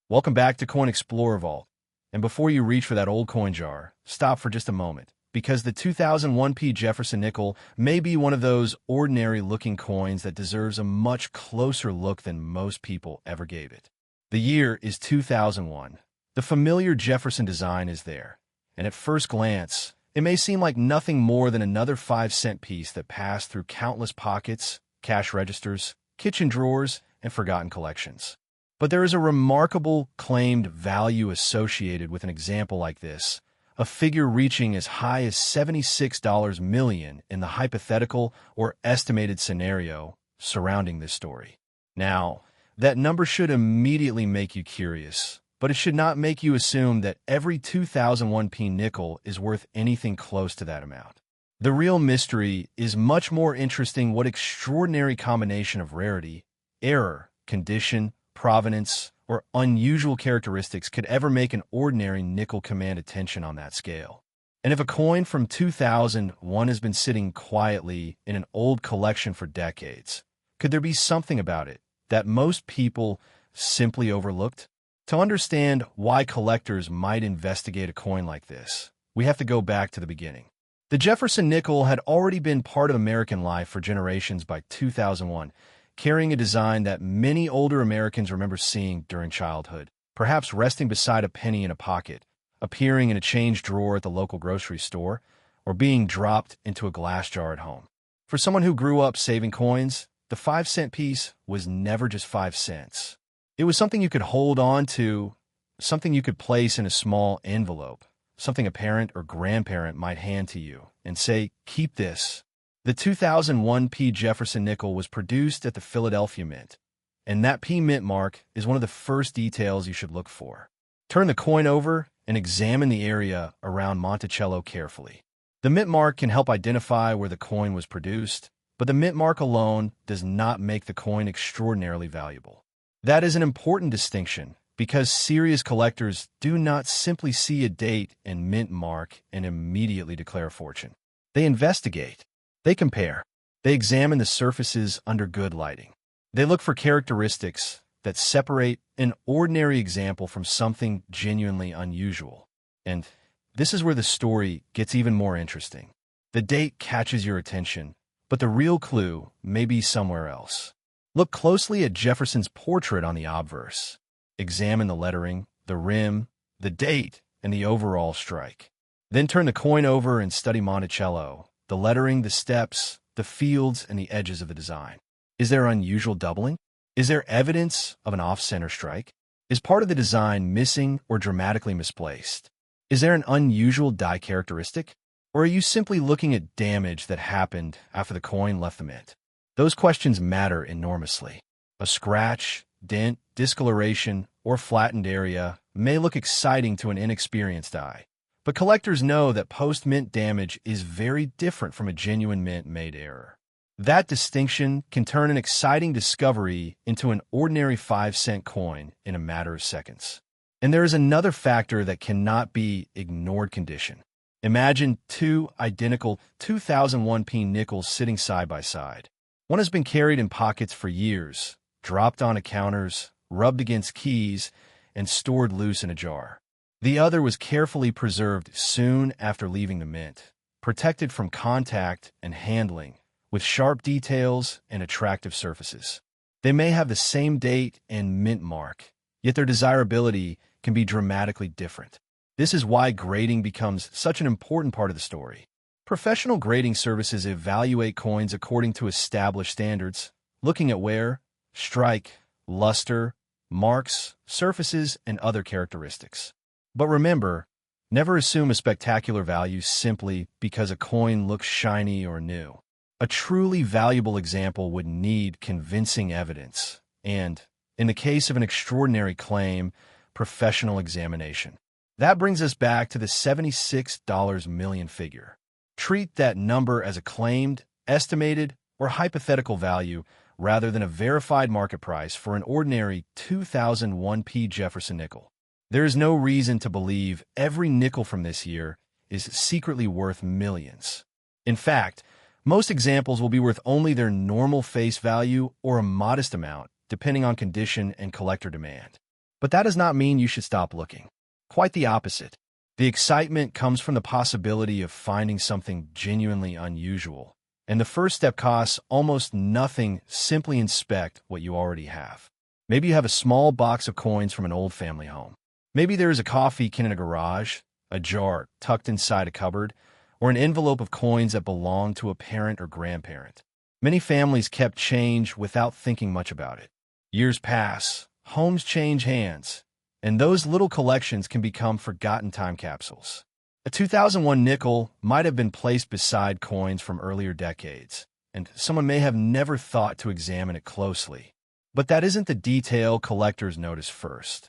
Welcome back to Coin Explorer Vault. And before you reach for that old coin jar, stop for just a moment, because the 2001p Jefferson Nickel may be one of those ordinary-looking coins that deserves a much closer look than most people ever gave it. The year is 2001. The familiar Jefferson design is there, and at first glance, it may seem like nothing more than another 5-cent piece that passed through countless pockets, cash registers, kitchen drawers, and forgotten collections. But there is a remarkable claimed value associated with an example like this, a figure reaching as high as $76 million in the hypothetical or estimated scenario surrounding this story. Now, that number should immediately make you curious, but it should not make you assume that every 2001p nickel is worth anything close to that amount. The real mystery is much more interesting: what extraordinary combination of rarity, error, condition, provenance, or unusual characteristics could ever make an ordinary nickel command attention on that scale. And if a coin from 2001 has been sitting quietly in an old collection for decades, could there be something about it that most people simply overlooked? To understand why collectors might investigate a coin like this, we have to go back to the beginning. The Jefferson Nickel had already been part of American life for generations by 2001, carrying a design that many older Americans remember seeing during childhood, perhaps resting beside a penny in a pocket, appearing in a change drawer at the local grocery store, or being dropped into a glass jar at home. For someone who grew up saving coins, the 5-cent piece was never just 5 cents. It was something you could hold on to, something you could place in a small envelope, something a parent or grandparent might hand to you and say, "Keep this." The 2001p Jefferson Nickel was produced at the Philadelphia Mint, and that P mint mark is one of the first details you should look for. Turn the coin over and examine the area around Monticello carefully. The mint mark can help identify where the coin was produced, but the mint mark alone does not make the coin extraordinarily valuable. That is an important distinction, because serious collectors do not simply see a date and mint mark and immediately declare a fortune. They investigate. They compare. They examine the surfaces under good lighting. They look for characteristics that separate an ordinary example from something genuinely unusual. And this is where the story gets even more interesting. The date catches your attention, but the real clue may be somewhere else. Look closely at Jefferson's portrait on the obverse. Examine the lettering, the rim, the date, and the overall strike. Then turn the coin over and study Monticello, the lettering, the steps, the fields, and the edges of the design. Is there unusual doubling? Is there evidence of an off-center strike? Is part of the design missing or dramatically misplaced? Is there an unusual die characteristic? Or are you simply looking at damage that happened after the coin left the mint? Those questions matter enormously. A scratch, dent, discoloration, or flattened area may look exciting to an inexperienced eye, but collectors know that post-mint damage is very different from a genuine mint-made error. That distinction can turn an exciting discovery into an ordinary 5-cent coin in a matter of seconds. And there is another factor that cannot be ignored: condition. Imagine two identical 2001p nickels sitting side by side. One has been carried in pockets for years, dropped onto counters, rubbed against keys, and stored loose in a jar. The other was carefully preserved soon after leaving the mint, protected from contact and handling, with sharp details and attractive surfaces. They may have the same date and mint mark, yet their desirability can be dramatically different. This is why grading becomes such an important part of the story. Professional grading services evaluate coins according to established standards, looking at wear, strike, luster, marks, surfaces, and other characteristics. But remember, never assume a spectacular value simply because a coin looks shiny or new. A truly valuable example would need convincing evidence and, in the case of an extraordinary claim, professional examination. That brings us back to the $76 million figure. Treat that number as a claimed, estimated, or hypothetical value rather than a verified market price for an ordinary 2001p Jefferson Nickel. There is no reason to believe every nickel from this year is secretly worth millions. In fact, most examples will be worth only their normal face value or a modest amount, depending on condition and collector demand. But that does not mean you should stop looking. Quite the opposite. The excitement comes from the possibility of finding something genuinely unusual. And the first step costs almost nothing. Simply inspect what you already have. Maybe you have a small box of coins from an old family home. Maybe there is a coffee can in a garage, a jar tucked inside a cupboard, or an envelope of coins that belong to a parent or grandparent. Many families kept change without thinking much about it. Years pass, homes change hands, and those little collections can become forgotten time capsules. A 2001 nickel might have been placed beside coins from earlier decades, and someone may have never thought to examine it closely. But that isn't the detail collectors notice first.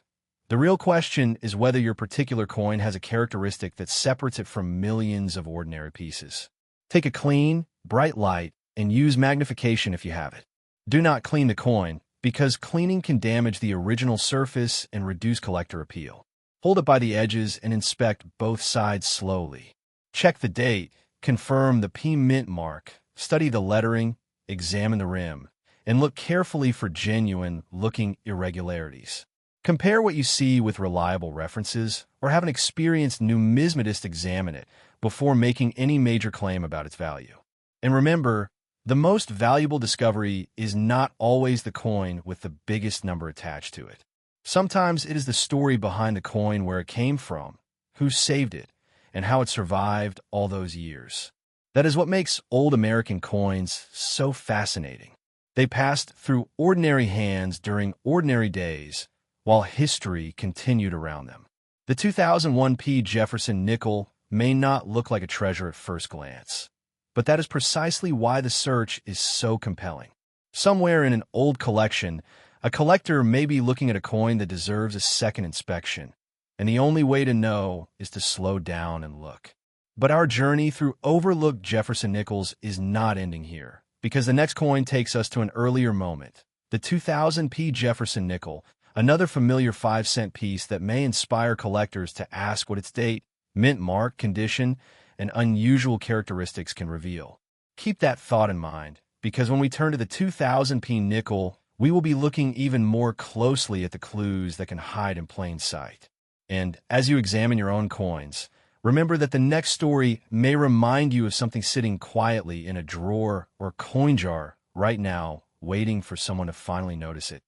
The real question is whether your particular coin has a characteristic that separates it from millions of ordinary pieces. Take a clean, bright light and use magnification if you have it. Do not clean the coin, because cleaning can damage the original surface and reduce collector appeal. Hold it by the edges and inspect both sides slowly. Check the date, confirm the P mint mark, study the lettering, examine the rim, and look carefully for genuine-looking irregularities. Compare what you see with reliable references, or have an experienced numismatist examine it before making any major claim about its value. And remember, the most valuable discovery is not always the coin with the biggest number attached to it. Sometimes it is the story behind the coin, where it came from, who saved it, and how it survived all those years. That is what makes old American coins so fascinating. They passed through ordinary hands during ordinary days, while history continued around them. The 2001 Jefferson Nickel may not look like a treasure at first glance, but that is precisely why the search is so compelling. Somewhere in an old collection, a collector may be looking at a coin that deserves a second inspection, and the only way to know is to slow down and look. But our journey through overlooked Jefferson Nickels is not ending here, because the next coin takes us to an earlier moment, the 2000 Jefferson Nickel, another familiar 5-cent piece that may inspire collectors to ask what its date, mint mark, condition, and unusual characteristics can reveal. Keep that thought in mind, because when we turn to the 2000 nickel, we will be looking even more closely at the clues that can hide in plain sight. And as you examine your own coins, remember that the next story may remind you of something sitting quietly in a drawer or coin jar right now, waiting for someone to finally notice it. :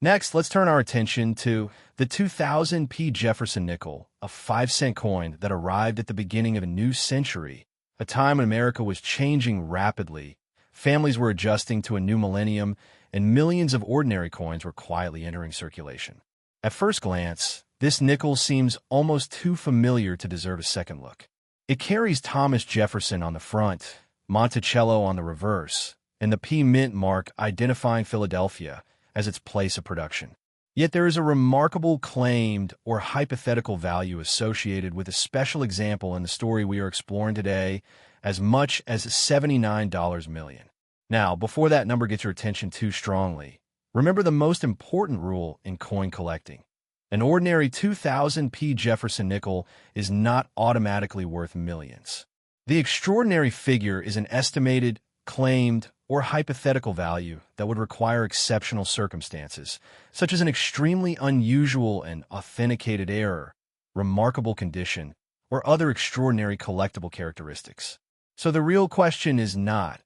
Next, let's turn our attention to the 2000 Jefferson Nickel, a 5-cent coin that arrived at the beginning of a new century, a time when America was changing rapidly, families were adjusting to a new millennium, and millions of ordinary coins were quietly entering circulation. At first glance, this nickel seems almost too familiar to deserve a second look. It carries Thomas Jefferson on the front, Monticello on the reverse, and the P mint mark identifying Philadelphia as its place of production. Yet there is a remarkable claimed or hypothetical value associated with a special example in the story we are exploring today, as much as $79 million. Now, before that number gets your attention too strongly, remember the most important rule in coin collecting. An ordinary 2000 Jefferson nickel is not automatically worth millions. The extraordinary figure is an estimated, claimed, or hypothetical value that would require exceptional circumstances, such as an extremely unusual and authenticated error, remarkable condition, or other extraordinary collectible characteristics. So the real question is not,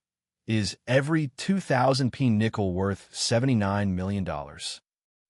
is every 2000 nickel worth $79 million?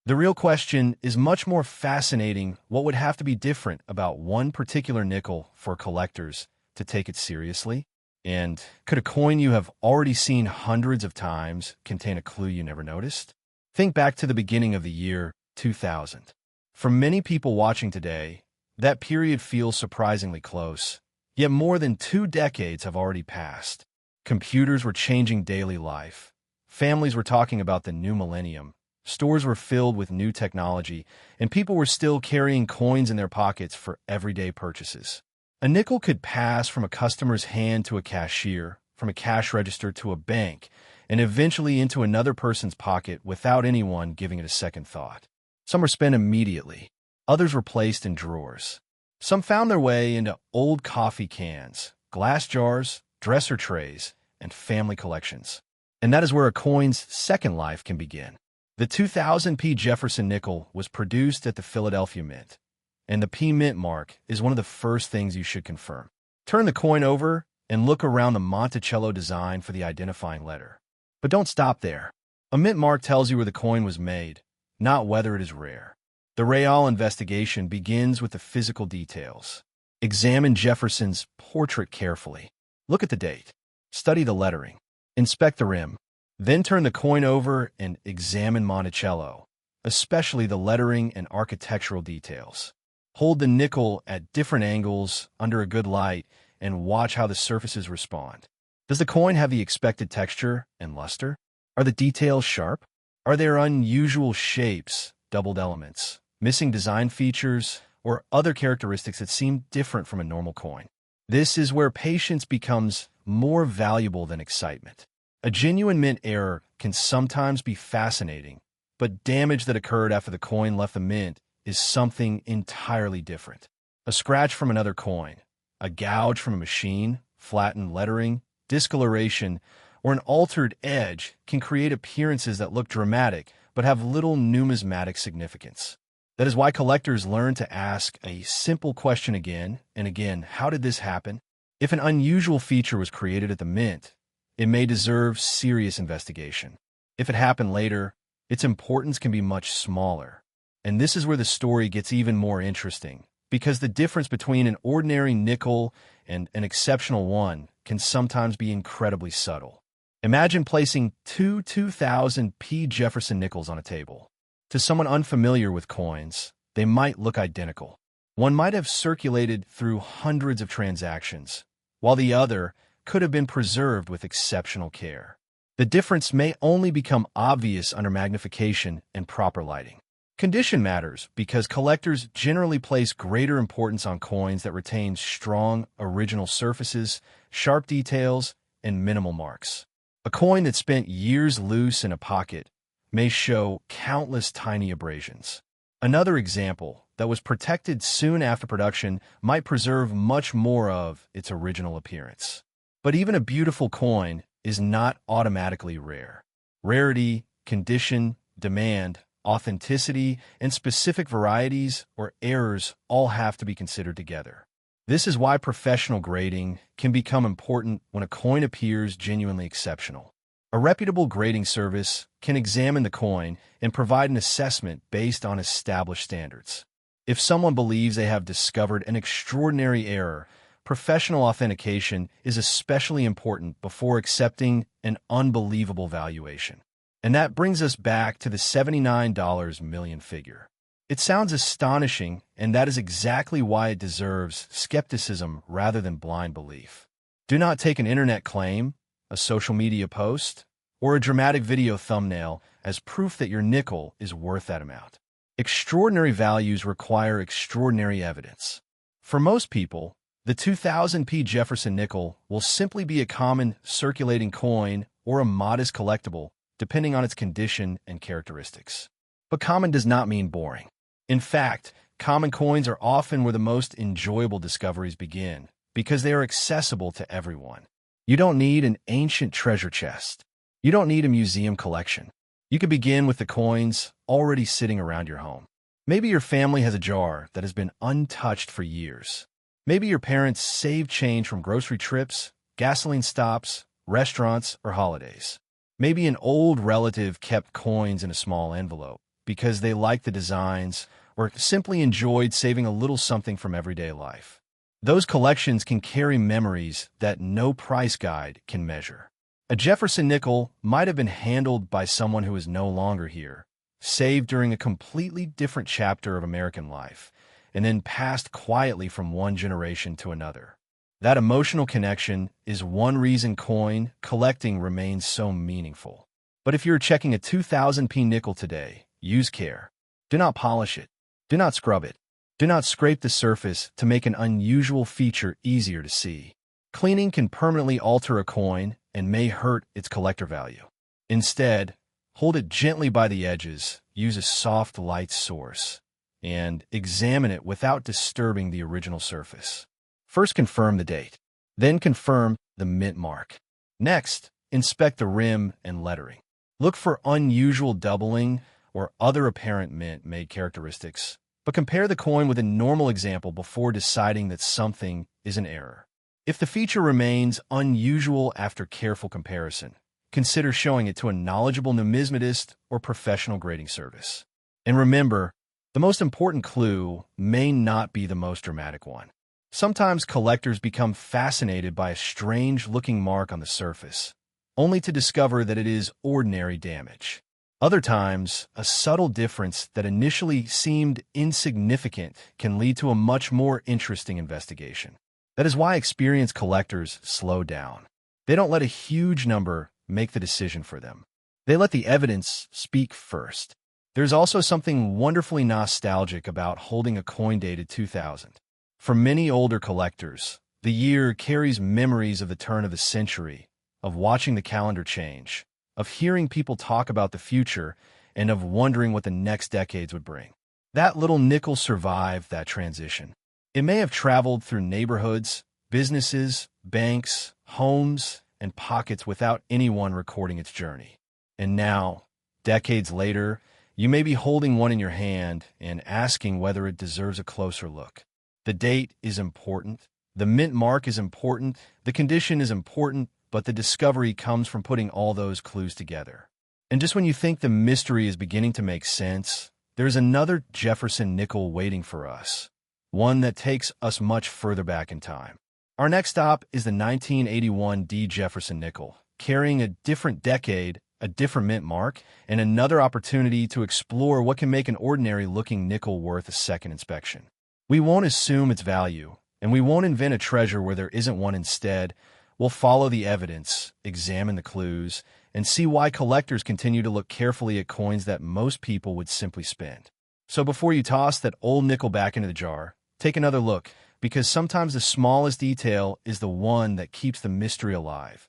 The real question is much more fascinating: what would have to be different about one particular nickel for collectors to take it seriously? And could a coin you have already seen hundreds of times contain a clue you never noticed? Think back to the beginning of the year 2000. For many people watching today, that period feels surprisingly close, yet more than 2 decades have already passed. Computers were changing daily life. Families were talking about the new millennium. Stores were filled with new technology, and people were still carrying coins in their pockets for everyday purchases. A nickel could pass from a customer's hand to a cashier, from a cash register to a bank, and eventually into another person's pocket without anyone giving it a second thought. Some were spent immediately. Others were placed in drawers. Some found their way into old coffee cans, glass jars, dresser trays, and family collections. And that is where a coin's second life can begin. The 2000 P Jefferson Nickel was produced at the Philadelphia Mint, and the P Mint mark is one of the first things you should confirm. Turn the coin over and look around the Monticello design for the identifying letter. But don't stop there. A mint mark tells you where the coin was made, not whether it is rare. The real investigation begins with the physical details. Examine Jefferson's portrait carefully. Look at the date. Study the lettering. Inspect the rim. Then turn the coin over and examine Monticello, especially the lettering and architectural details. Hold the nickel at different angles under a good light and watch how the surfaces respond. Does the coin have the expected texture and luster? Are the details sharp? Are there unusual shapes, doubled elements, missing design features, or other characteristics that seem different from a normal coin? This is where patience becomes more valuable than excitement. A genuine mint error can sometimes be fascinating, but damage that occurred after the coin left the mint is something entirely different. A scratch from another coin, a gouge from a machine, flattened lettering, discoloration, or an altered edge can create appearances that look dramatic but have little numismatic significance. That is why collectors learn to ask a simple question again and again: how did this happen? If an unusual feature was created at the mint, it may deserve serious investigation. If it happened later, its importance can be much smaller. And this is where the story gets even more interesting, because the difference between an ordinary nickel and an exceptional one can sometimes be incredibly subtle. Imagine placing two 2000 P Jefferson Nickels on a table. To someone unfamiliar with coins, they might look identical. One might have circulated through hundreds of transactions, while the other could have been preserved with exceptional care. The difference may only become obvious under magnification and proper lighting. Condition matters because collectors generally place greater importance on coins that retain strong, original surfaces, sharp details, and minimal marks. A coin that spent years loose in a pocket may show countless tiny abrasions. Another example that was protected soon after production might preserve much more of its original appearance. But even a beautiful coin is not automatically rare. Rarity, condition, demand, authenticity, and specific varieties or errors all have to be considered together. This is why professional grading can become important when a coin appears genuinely exceptional. A reputable grading service can examine the coin and provide an assessment based on established standards. If someone believes they have discovered an extraordinary error, professional authentication is especially important before accepting an unbelievable valuation. And that brings us back to the $79 million figure. It sounds astonishing, and that is exactly why it deserves skepticism rather than blind belief. Do not take an internet claim, a social media post, or a dramatic video thumbnail as proof that your nickel is worth that amount. Extraordinary values require extraordinary evidence. For most people, the 2000 P Jefferson Nickel will simply be a common circulating coin or a modest collectible, depending on its condition and characteristics. But common does not mean boring. In fact, common coins are often where the most enjoyable discoveries begin, because they are accessible to everyone. You don't need an ancient treasure chest. You don't need a museum collection. You can begin with the coins already sitting around your home. Maybe your family has a jar that has been untouched for years. Maybe your parents saved change from grocery trips, gasoline stops, restaurants, or holidays. Maybe an old relative kept coins in a small envelope because they liked the designs or simply enjoyed saving a little something from everyday life. Those collections can carry memories that no price guide can measure. A Jefferson Nickel might have been handled by someone who is no longer here, saved during a completely different chapter of American life, and then passed quietly from one generation to another. That emotional connection is one reason coin collecting remains so meaningful. But if you're checking a 2000 P nickel today, use care. Do not polish it. Do not scrub it. Do not scrape the surface to make an unusual feature easier to see. Cleaning can permanently alter a coin and may hurt its collector value. Instead, hold it gently by the edges, use a soft light source, and examine it without disturbing the original surface. First, confirm the date. Then confirm the mint mark. Next, inspect the rim and lettering. Look for unusual doubling or other apparent mint-made characteristics, but compare the coin with a normal example before deciding that something is an error. If the feature remains unusual after careful comparison, consider showing it to a knowledgeable numismatist or professional grading service. And remember, the most important clue may not be the most dramatic one. Sometimes collectors become fascinated by a strange-looking mark on the surface, only to discover that it is ordinary damage. Other times, a subtle difference that initially seemed insignificant can lead to a much more interesting investigation. That is why experienced collectors slow down. They don't let a huge number make the decision for them. They let the evidence speak first. There's also something wonderfully nostalgic about holding a coin dated 2000. For many older collectors, the year carries memories of the turn of the century, of watching the calendar change, of hearing people talk about the future, and of wondering what the next decades would bring. That little nickel survived that transition. It may have traveled through neighborhoods, businesses, banks, homes, and pockets without anyone recording its journey. And now, decades later, you may be holding one in your hand and asking whether it deserves a closer look. The date is important, the mint mark is important, the condition is important, but the discovery comes from putting all those clues together. And just when you think the mystery is beginning to make sense, there's another Jefferson Nickel waiting for us, one that takes us much further back in time. Our next stop is the 1981 Jefferson Nickel, carrying a different decade, a different mint mark, and another opportunity to explore what can make an ordinary-looking nickel worth a second inspection. We won't assume its value, and we won't invent a treasure where there isn't one instead. We'll follow the evidence, examine the clues, and see why collectors continue to look carefully at coins that most people would simply spend. So before you toss that old nickel back into the jar, take another look, because sometimes the smallest detail is the one that keeps the mystery alive. :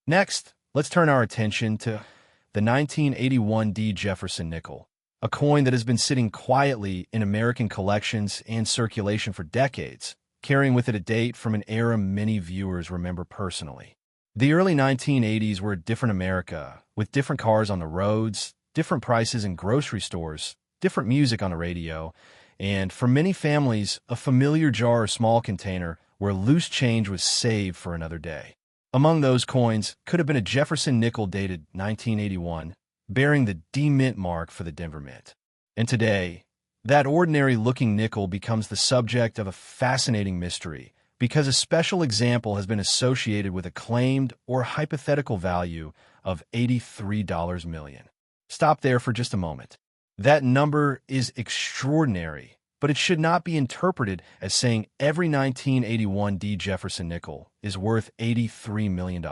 Next, let's turn our attention to the 1981 Jefferson Nickel, a coin that has been sitting quietly in American collections and circulation for decades, carrying with it a date from an era many viewers remember personally. The early 1980s were a different America, with different cars on the roads, different prices in grocery stores, different music on the radio, and for many families, a familiar jar or small container where loose change was saved for another day. Among those coins could have been a Jefferson Nickel dated 1981, bearing the D Mint mark for the Denver Mint. And today, that ordinary-looking nickel becomes the subject of a fascinating mystery because a special example has been associated with a claimed or hypothetical value of $83 million. Stop there for just a moment. That number is extraordinary, but it should not be interpreted as saying every 1981 Jefferson Nickel is worth $83 million.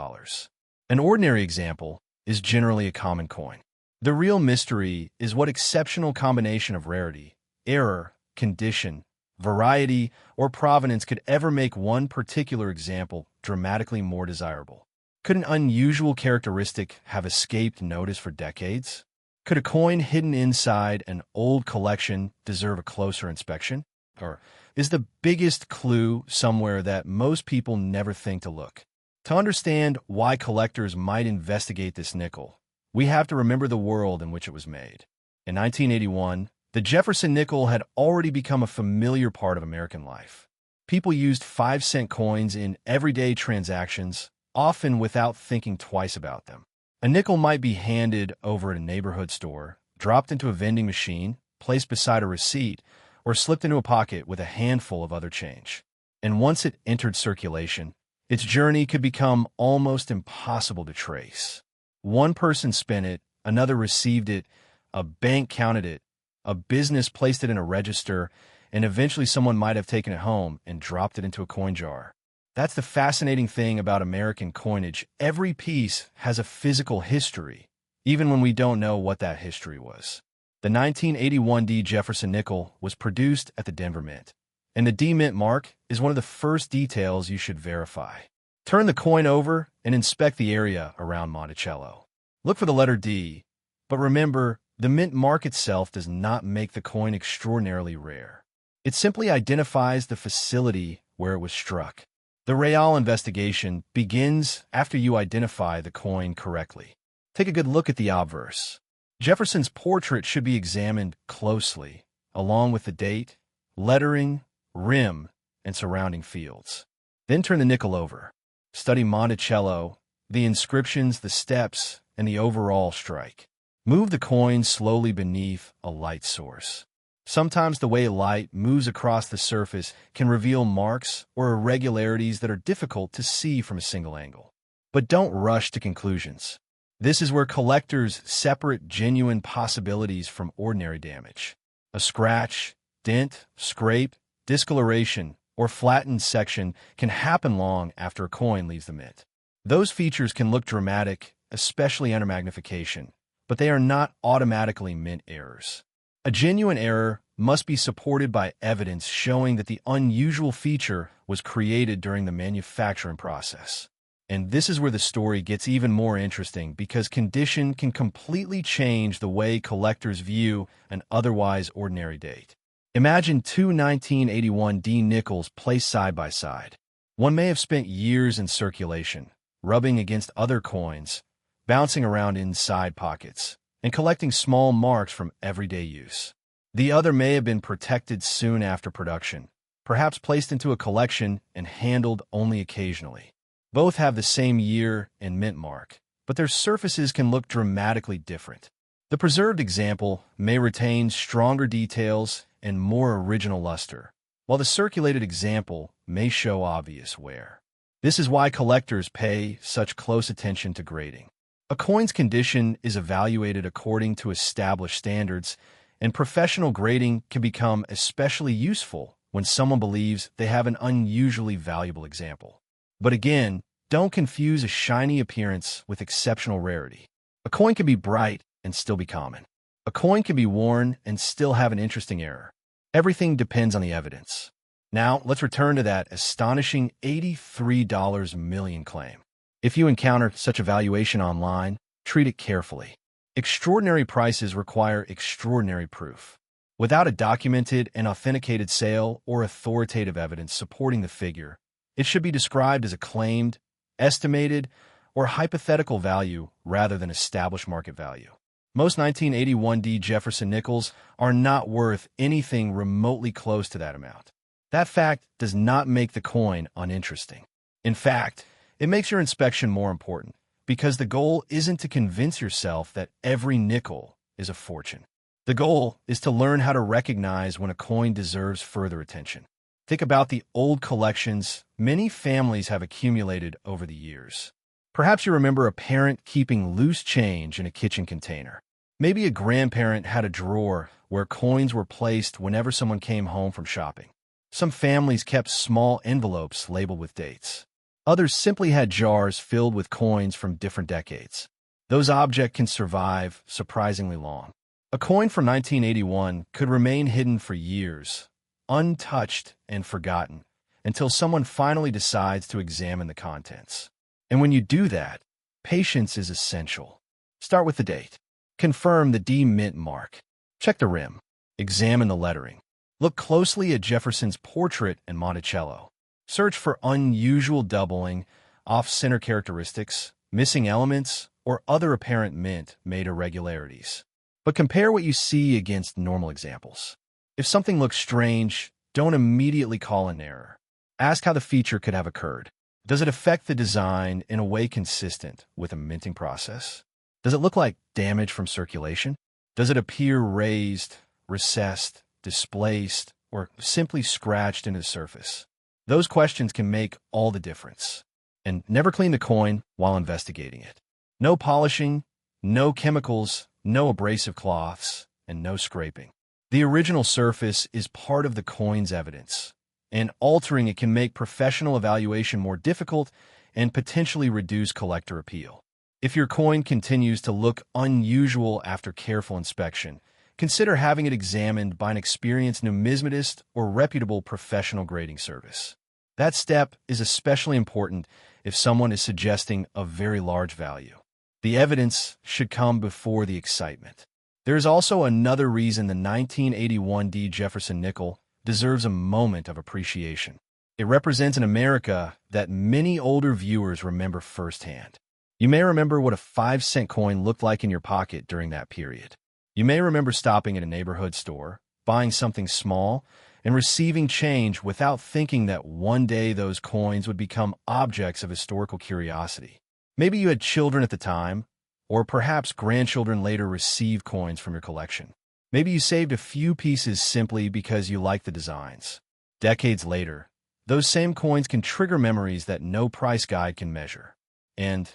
An ordinary example is generally a common coin. The real mystery is what exceptional combination of rarity, error, condition, variety, or provenance could ever make one particular example dramatically more desirable. Could an unusual characteristic have escaped notice for decades? Could a coin hidden inside an old collection deserve a closer inspection? Or is the biggest clue somewhere that most people never think to look? To understand why collectors might investigate this nickel, we have to remember the world in which it was made. In 1981, the Jefferson Nickel had already become a familiar part of American life. People used 5-cent coins in everyday transactions, often without thinking twice about them. A nickel might be handed over at a neighborhood store, dropped into a vending machine, placed beside a receipt, or slipped into a pocket with a handful of other change. And once it entered circulation, its journey could become almost impossible to trace. One person spent it, another received it, a bank counted it, a business placed it in a register, and eventually someone might have taken it home and dropped it into a coin jar. That's the fascinating thing about American coinage. Every piece has a physical history, even when we don't know what that history was. The 1981 Jefferson Nickel was produced at the Denver Mint, and the D Mint mark is one of the first details you should verify. Turn the coin over and inspect the area around Monticello. Look for the letter D, but remember, the mint mark itself does not make the coin extraordinarily rare. It simply identifies the facility where it was struck. The real investigation begins after you identify the coin correctly. Take a good look at the obverse. Jefferson's portrait should be examined closely, along with the date, lettering, rim, and surrounding fields. Then turn the nickel over. Study Monticello, the inscriptions, the steps, and the overall strike. Move the coin slowly beneath a light source. Sometimes the way light moves across the surface can reveal marks or irregularities that are difficult to see from a single angle. But don't rush to conclusions. This is where collectors separate genuine possibilities from ordinary damage. A scratch, dent, scrape, discoloration, or flattened section can happen long after a coin leaves the mint. Those features can look dramatic, especially under magnification, but they are not automatically mint errors. A genuine error must be supported by evidence showing that the unusual feature was created during the manufacturing process. And this is where the story gets even more interesting because condition can completely change the way collectors view an otherwise ordinary date. Imagine two 1981 D nickels placed side by side. One may have spent years in circulation, rubbing against other coins, bouncing around inside pockets, and collecting small marks from everyday use. The other may have been protected soon after production, perhaps placed into a collection and handled only occasionally. Both have the same year and mint mark, but their surfaces can look dramatically different. The preserved example may retain stronger details and more original luster, while the circulated example may show obvious wear. This is why collectors pay such close attention to grading. A coin's condition is evaluated according to established standards, and professional grading can become especially useful when someone believes they have an unusually valuable example. But again, don't confuse a shiny appearance with exceptional rarity. A coin can be bright and still be common. A coin can be worn and still have an interesting error. Everything depends on the evidence. Now, let's return to that astonishing $83 million claim. If you encounter such a valuation online, treat it carefully. Extraordinary prices require extraordinary proof. Without a documented and authenticated sale or authoritative evidence supporting the figure, it should be described as a claimed, estimated, or hypothetical value rather than established market value. Most 1981 D Jefferson Nickels are not worth anything remotely close to that amount. That fact does not make the coin uninteresting. In fact, it makes your inspection more important because the goal isn't to convince yourself that every nickel is a fortune. The goal is to learn how to recognize when a coin deserves further attention. Think about the old collections many families have accumulated over the years. Perhaps you remember a parent keeping loose change in a kitchen container. Maybe a grandparent had a drawer where coins were placed whenever someone came home from shopping. Some families kept small envelopes labeled with dates. Others simply had jars filled with coins from different decades. Those objects can survive surprisingly long. A coin from 1981 could remain hidden for years, untouched and forgotten, until someone finally decides to examine the contents. And when you do that, patience is essential. Start with the date. Confirm the D mint mark. Check the rim. Examine the lettering. Look closely at Jefferson's portrait and Monticello. Search for unusual doubling, off-center characteristics, missing elements, or other apparent mint-made irregularities. But compare what you see against normal examples. If something looks strange, don't immediately call an error. Ask how the feature could have occurred. Does it affect the design in a way consistent with a minting process? Does it look like damage from circulation? Does it appear raised, recessed, displaced, or simply scratched into the surface? Those questions can make all the difference. And never clean the coin while investigating it. No polishing, no chemicals, no abrasive cloths, and no scraping. The original surface is part of the coin's evidence, and altering it can make professional evaluation more difficult and potentially reduce collector appeal. If your coin continues to look unusual after careful inspection, consider having it examined by an experienced numismatist or reputable professional grading service. That step is especially important if someone is suggesting a very large value. The evidence should come before the excitement. There is also another reason the 1981 D Jefferson Nickel deserves a moment of appreciation. It represents an America that many older viewers remember firsthand. You may remember what a 5-cent coin looked like in your pocket during that period. You may remember stopping at a neighborhood store, buying something small, and receiving change without thinking that one day those coins would become objects of historical curiosity. Maybe you had children at the time, or perhaps grandchildren later received coins from your collection. Maybe you saved a few pieces simply because you liked the designs. Decades later, those same coins can trigger memories that no price guide can measure. And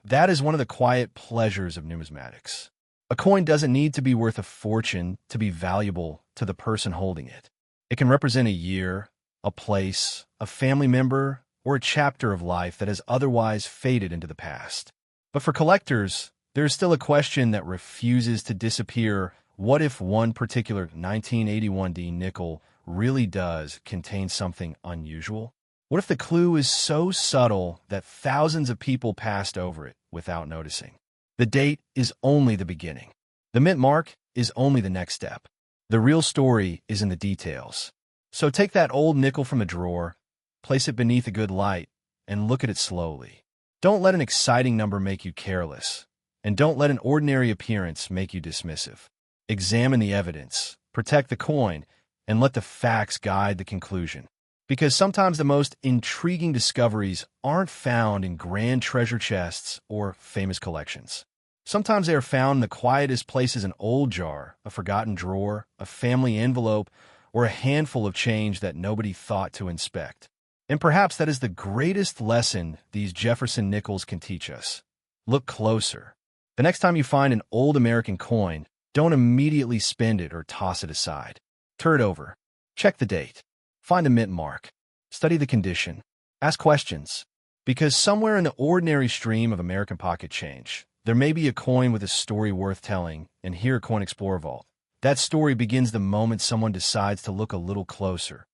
that is one of the quiet pleasures of numismatics. A coin doesn't need to be worth a fortune to be valuable to the person holding it. It can represent a year, a place, a family member, or a chapter of life that has otherwise faded into the past. But for collectors, there is still a question that refuses to disappear. What if one particular 1981D nickel really does contain something unusual? What if the clue is so subtle that thousands of people passed over it without noticing? The date is only the beginning. The mint mark is only the next step. The real story is in the details. So take that old nickel from a drawer, place it beneath a good light, and look at it slowly. Don't let an exciting number make you careless, and don't let an ordinary appearance make you dismissive. Examine the evidence, protect the coin, and let the facts guide the conclusion. Because sometimes the most intriguing discoveries aren't found in grand treasure chests or famous collections. Sometimes they are found in the quietest places: an old jar, a forgotten drawer, a family envelope, or a handful of change that nobody thought to inspect. And perhaps that is the greatest lesson these Jefferson Nickels can teach us. Look closer. The next time you find an old American coin, don't immediately spend it or toss it aside. Turn it over. Check the date. Find a mint mark. Study the condition. Ask questions. Because somewhere in the ordinary stream of American pocket change, there may be a coin with a story worth telling, and here at Coin Explorer Vault. That story begins the moment someone decides to look a little closer. :